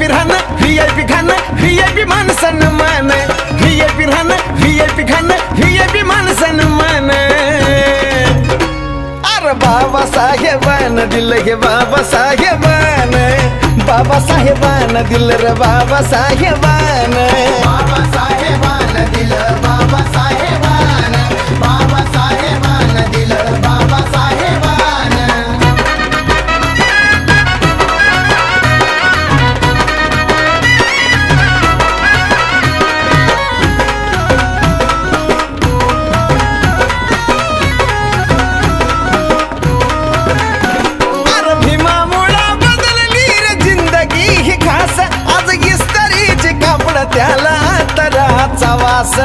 VIP राहणं VIP खाणं VIP मान सन्मान VIP राहणं VIP खाणं VIP मान सन्मान अरे बाबासाहेबानं दिलं हे बाबासाहेबानं बाबासाहेबानं दिलं रे बाबासाहेबानं बाबासाहेबानं दिलं बाबासाहेबानं बाबासाहेबानं दिलं बाबासाहेबानं अरे भीमामुळं बदलली रे जिंदगी ही खास आज इस्त्रीचे कापड त्याला तराचा वास